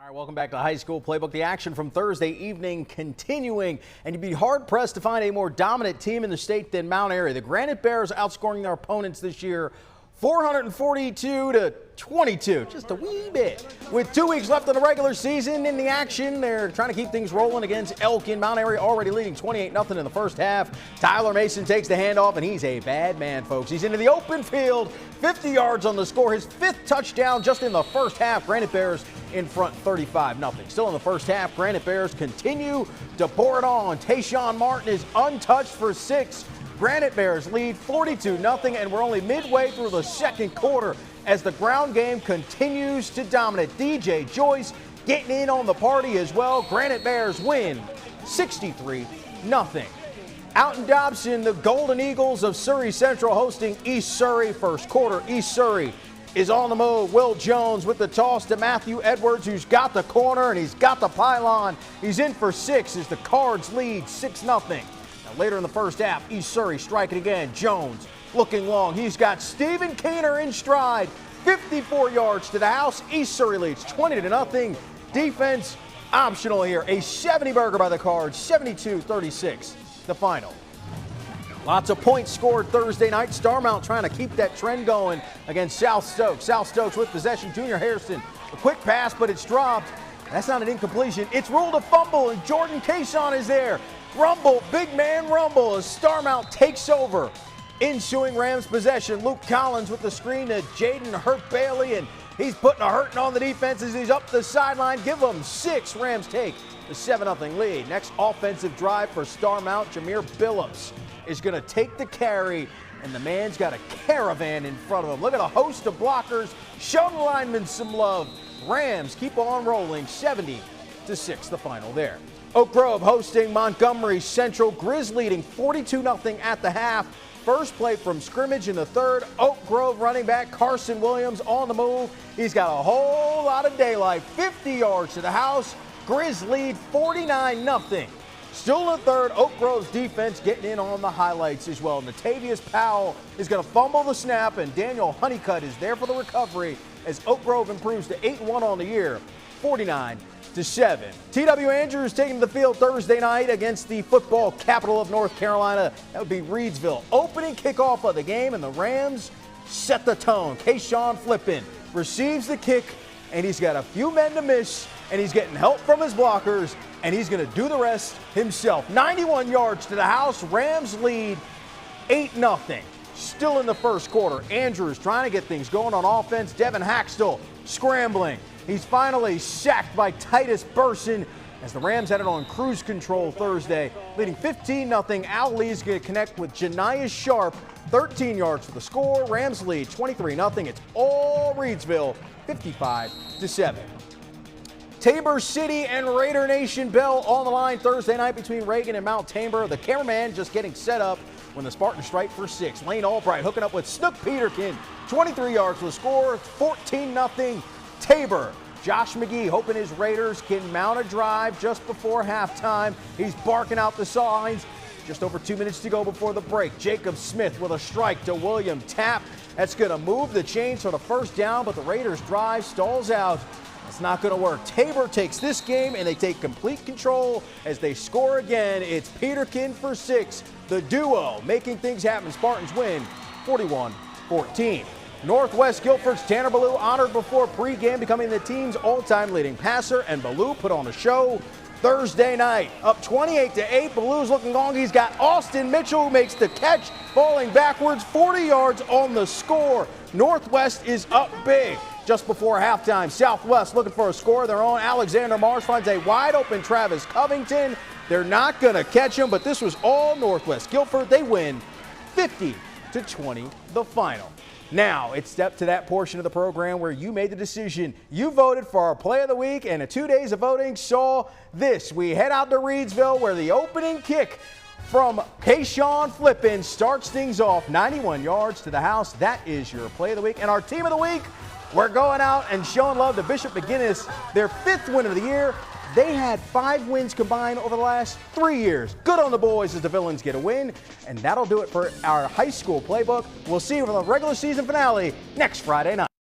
All right, welcome back to High School Playbook. The action from Thursday evening continuing, and you'd be hard-pressed to find a more dominant team in the state than Mount Airy. The Granite Bears outscoring their opponents this year 442-22, just a wee bit. With 2 weeks left in the regular season in the action, they're trying to keep things rolling against Elkin. Mount Airy already leading 28-0 in the first half. Tyler Mason takes the handoff, and he's a bad man, folks. He's into the open field, 50 yards on the score, his 5th touchdown just in the first half. Granite Bears in front 35-0. Still in the first half, Granite Bears continue to pour it on. Tayshawn Martin is untouched for 6. Granite Bears lead 42-0, and we're only midway through the second quarter as the ground game continues to dominate. DJ Joyce getting in on the party as well. Granite Bears win 63-0. Out in Dobson, the Golden Eagles of Surrey Central hosting East Surrey. First quarter, East Surrey is on the move. Will Jones with the toss to Matthew Edwards, who's got the corner and he's got the pylon. He's in for 6 as the Cards lead 6-0. Now later in the first half, East Surrey striking again. Jones looking long. He's got Stephen Keener in stride. 54 yards to the house. East Surrey leads 20-0. Defense optional here. A 70-burger by the Cards. 72-36 the final. Lots of points scored Thursday night. Starmount trying to keep that trend going against South Stokes. South Stokes with possession. Junior Harrison, a quick pass, but it's dropped. That's not an incompletion. It's ruled a fumble, and Jordan Cason is there. Rumble, big man rumble as Starmount takes over. Ensuing Rams possession. Luke Collins with the screen to Jaden Hurt Bailey, and he's putting a hurting on the defense as he's up the sideline. Give them 6. Rams take the 7-0 lead. Next offensive drive for Starmount. Jameer Billups is going to take the carry, and the man's got a caravan in front of him. Look at a host of blockers. Show the linemen some love. Rams keep on rolling. 70-6 the final there. Oak Grove hosting Montgomery Central. Grizz leading 42-0 at the half. First play from scrimmage in the third. Oak Grove running back Carson Williams on the move. He's got a whole lot of daylight. 50 yards to the house. Grizz lead 49-0. Still in the third, Oak Grove's defense getting in on the highlights as well. Natavius Powell is going to fumble the snap, and Daniel Honeycutt is there for the recovery as Oak Grove improves to 8-1 on the year, 49-7. T.W. Andrews taking the field Thursday night against the football capital of North Carolina. That would be Reidsville. Opening kickoff of the game, and the Rams set the tone. Kayshawn Flippin receives the kick, and he's got a few men to miss, and he's getting help from his blockers, and he's going to do the rest himself. 91 yards to the house. Rams lead 8-0. Still in the first quarter. Andrews trying to get things going on offense. Devin Haxtell scrambling. He's finally sacked by Titus Burson as the Rams had it on cruise control Thursday, leading 15-0. Al Lee's going to connect with Janiah Sharp. 13 yards for the score. Rams lead 23-0. It's all Reidsville, 55-7. Tabor City and Raider Nation bell on the line Thursday night between Reagan and Mount Tabor. The cameraman just getting set up when the Spartans strike for 6. Lane Albright hooking up with Snook Peterkin. 23 yards for the score, 14-0 Tabor. Josh McGee hoping his Raiders can mount a drive just before halftime. He's barking out the signs. Just over 2 minutes to go before the break. Jacob Smith with a strike to William Tapp. That's going to move the chains for the first down, but the Raiders' drive stalls out. It's not going to work. Tabor takes this game, and they take complete control as they score again. It's Peterkin for 6. The duo making things happen. Spartans win 41-14. Northwest Guilford's Tanner Ballou honored before pregame, becoming the team's all-time leading passer, and Ballou put on a show Thursday night. Up 28-8. Ballou's looking long. He's got Austin Mitchell who makes the catch, falling backwards, 40 yards on the score. Northwest is up big. Just before halftime, Southwest looking for a score of their own. Alexander Marsh finds a wide-open Travis Covington. They're not going to catch him, but this was all Northwest Guilford. They win 50-20 the final. Now, it's step to that portion of the program where you made the decision. You voted for our play of the week, and 2 days of voting saw this. We head out to Reidsville where the opening kick from Kayshawn Flippin starts things off. 91 yards to the house. That is your play of the week. And our team of the week, we're going out and showing love to Bishop McGuinness, their 5th win of the year. They had 5 wins combined over the last 3 years. Good on the boys as the Villains get a win. And that'll do it for our high school playbook. We'll see you for the regular season finale next Friday night.